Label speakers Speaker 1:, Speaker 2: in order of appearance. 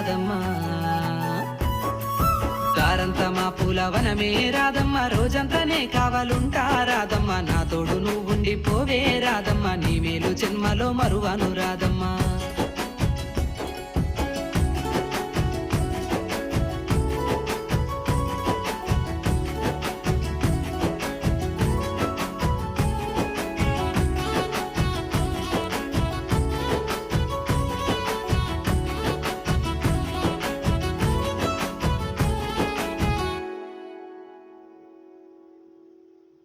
Speaker 1: రాదమ్మా దారంతా మా పూలవనమే రాదమ్మా రోజంతానే కావాలుంటా రాదమ్మా నా తోడు నువ్వుండి పోవే రాదమ్మా నీ మేలు జన్మలో మరువను రాదమ్మా